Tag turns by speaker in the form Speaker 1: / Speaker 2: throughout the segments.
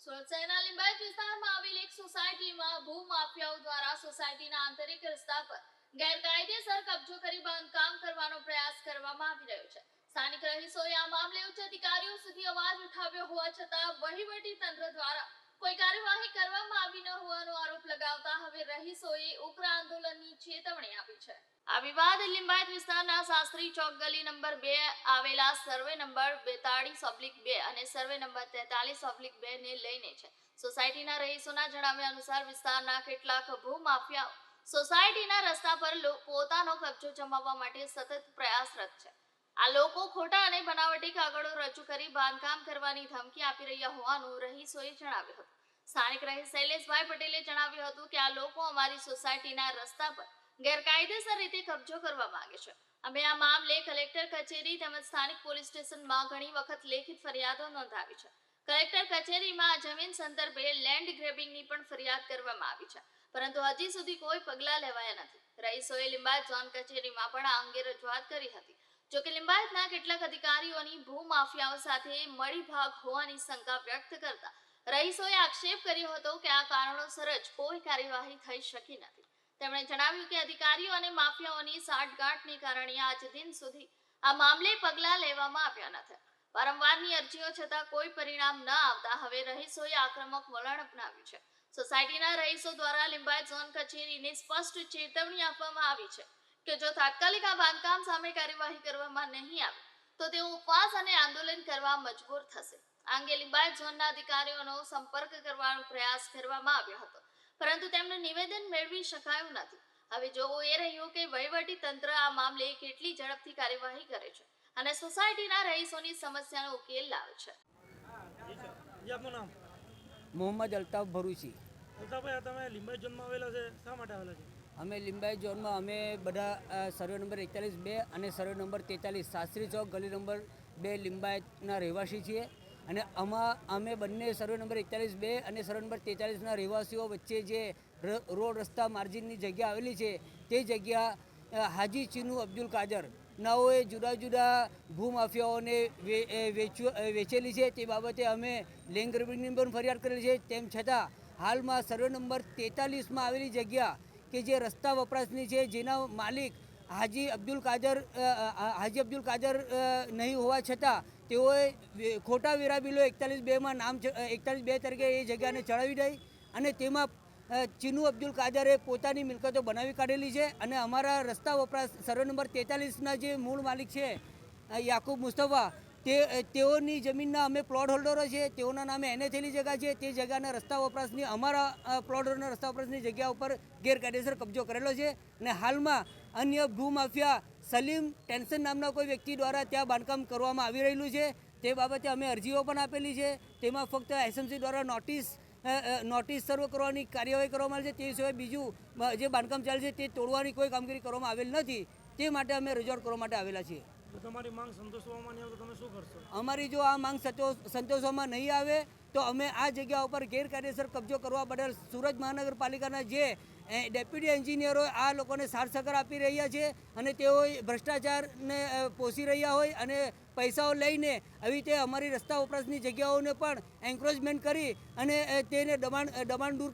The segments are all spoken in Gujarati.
Speaker 1: સુરત શહેરના લિંબાયત વિસ્તારમાં આવેલ એક સોસાયટીમાં ભૂમાફિયાઓ દ્વારા સોસાયટીના આંતરિક રસ્તા પર ગેરકાયદેસર કબજો કરી બાંધકામ કરવાનો પ્રયાસ કરવામાં આવી રહ્યો છે। સ્થાનિક રહીશોએ આ મામલે ઉચ્ચ અધિકારીઓ સુધી અવાજ ઉઠાવ્યો હોવા છતાં વહીવટી તંત્ર દ્વારા કોઈ કાર્યવાહી કરવામાં આવી ન હોવાનો આરોપ લગાવતા હવે રહીશોએ ઉગ્ર આંદોલનની ચેતવણી આપી છે। આ વિવાદ લિંબાયત વિસ્તારના શાસ્ત્રી ચોક ગલી નંબર 2 આવેલા સર્વે નંબર 42/2 અને સર્વે નંબર 43/2 ને લઈને છે। સોસાયટીના રહીશોના જણાવ્યા અનુસાર વિસ્તારના કેટલાક ભૂમાફિયાઓ સોસાયટીના રસ્તા પર પોતાનો કબજો જમાવવા માટે સતત પ્રયાસરત છે। આ લોકો ખોટા અને બનાવટી કાગળો રજૂ કરી બાંધકામ કરવાની ધમકી આપી રહ્યા હોવાનું રહીશોએ જણાવ્યું હતું। સ્થાનિક રહીશ શૈલેષભાઈ પટેલે જણાવ્યું હતું કે આ લોકો અમારી સોસાયટીના રસ્તા પર ગેરકાયદેસર રીતે કબજો કરવા માંગે છે। અમે આ મામલે કલેક્ટર કચેરી તેમજ સ્થાનિક પોલીસ સ્ટેશનમાં ઘણી વખત લેખિત ફરિયાદો નોંધાવી છે। કલેક્ટર કચેરીમાં જમીન સંદર્ભે લેન્ડ ગ્રેબિંગની પણ ફરિયાદ કરવામાં આવી છે, પરંતુ હજી સુધી કોઈ પગલાં લેવાયા નથી। રહીશોએ લિંબાયત ઝોન કચેરીમાં પણ આ અંગે રજૂઆત કરી હતી। જોકે લિંબાયતના કેટલાક અધિકારીઓની ભૂમાફિયાઓ સાથે મળીભાગ હોવાની શંકા વ્યક્ત કરતા રહીશોએ આક્ષેપ કર્યો હતો કે આ કારણોસર જ કોઈ કાર્યવાહી થઈ શકી નથી। તેમણે જણાવ્યું કે અધિકારીઓ અને માફિયાઓની સાંઠગાંઠને કારણે આજ દિન સુધી આ મામલે પગલાં લેવામાં આવ્યા નથી। વારંવારની અરજીઓ છતાં કોઈ પરિણામ ન આવતા હવે રહીશોએ આક્રમક વલણ અપનાવ્યું છે। સોસાયટીના રહીશો દ્વારા લિંબાયત ઝોન કચેરીને સ્પષ્ટ ચેતવણી આપવામાં આવી છે કે જો તાત્કાલિક આ બાંધકામ સામે કાર્યવાહી કરવામાં નહીં આવે તો તેઓ ઉપવાસ અને આંદોલન કરવા મજબૂર થશે। આ અંગે લિંબાયત ઝોનના અધિકારીઓનો સંપર્ક કરવાનો પ્રયાસ કરવામાં આવ્યો હતો, પરંતુ તેમનું નિવેદન મેળવી શકાયું નથી। હવે જોવું એ રહ્યું કે વહીવટી તંત્ર આ મામલે કેટલી ઝડપથી કાર્યવાહી કરે છે અને સોસાયટીના રહીશોની સમસ્યાનો ઉકેલ લાવે છે।
Speaker 2: મોહમ્મદ અલ્તાફ ભરૂચી।
Speaker 3: અલ્તાફભાઈ, તમે લિંબાયત ઝોનમાં આવેલા છે, શા માટે આવેલા છે?
Speaker 2: અમે લિંબાયત ઝોનમાં અમે બધા સર્વે નંબર 41/2 અને સર્વે નંબર 43 શાસ્ત્રી ચોક ગલી નંબર 2 લિંબાયતના રહેવાસી છીએ અને અમે બંને સર્વે નંબર 41/2 અને સર્વે નંબર 43ના રહેવાસીઓ વચ્ચે જે રોડ રસ્તા માર્જિનની જગ્યા આવેલી છે તે જગ્યા હાજી ચીનુ અબ્દુલ કાદર નાઓએ જુદા જુદા ભૂમાફિયાઓને વેચેલી છે। તે બાબતે અમે લેન્ડ ગ્રેબિંગની પણ ફરિયાદ કરેલી છે। તેમ છતાં હાલમાં સર્વે નંબર 43માં આવેલી જગ્યા કે જે રસ્તા વપરાશની છે, જેના માલિક હાજી અબ્દુલ કાદર નહીં હોવા છતાં તેઓએ ખોટા વેરા બિલો 41/2માં નામ 41/2 તરીકે એ જગ્યાને ચડાવી દઈ અને તેમાં ચીનુ અબ્દુલ કાદરે પોતાની મિલકતો બનાવી કાઢેલી છે અને અમારા રસ્તા વપરાશ સર્વે નંબર 43ના જે મૂળ માલિક છે યાકુબ મુસ્તફા તેઓની જમીનના અમે પ્લોટ હોલ્ડરો છે। તેઓના નામે એને થયેલી જગ્યા છે, તે જગ્યાના રસ્તા વપરાશની અમારા પ્લોટ હોલ્ડરના રસ્તા વપરાશની જગ્યા ઉપર ગેરકાયદેસર કબજો કરેલો છે અને હાલમાં અન્ય ભૂમાફિયા સલીમ ટેન્શન નામના કોઈ વ્યક્તિ દ્વારા ત્યાં બાંધકામ કરવામાં આવી રહેલું છે। તે બાબતે અમે અરજીઓ પણ આપેલી છે। તેમાં ફક્ત એસએમસી દ્વારા નોટિસ સર્વ કરવાની કાર્યવાહી કરવામાં આવી છે, તે સિવાય બીજું જે બાંધકામ ચાલે છે તે તોડવાની કોઈ કામગીરી કરવામાં આવેલ નથી। તે માટે અમે રજૂઆત કરવા માટે આવેલા છીએ।
Speaker 3: તમારી માંગ સંતોષવામાં નહીં આવે તો તમે શું કરશો?
Speaker 2: અમારી જો આ માંગ સંતોષવામાં નહીં આવે તો અમે આ જગ્યા ઉપર ગેરકાયદેસર કબજો કરવા બદલ સુરત મહાનગરપાલિકાના જે ડેપ્યુટી એન્જિનિયરો આ લોકોને સાથ સહકાર આપી રહ્યા છે અને તેઓ ભ્રષ્ટાચારને પોષી રહ્યા હોય અને પૈસાઓ લઈને આવી રીતે અમારી રસ્તા વપરાશની જગ્યાઓને પણ એન્ક્રોચમેન્ટ કરી અને તેને દબાણ દૂર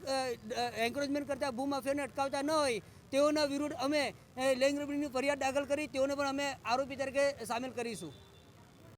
Speaker 2: એન્ક્રોચમેન્ટ કરતા ભૂમાફિયાને અટકાવતા ન હોય તેઓના વિરુદ્ધ અમે લેન્ડ ગ્રેબિંગની ફરિયાદ દાખલ કરી તેઓને પણ અમે આરોપી તરીકે સામેલ કરીશું।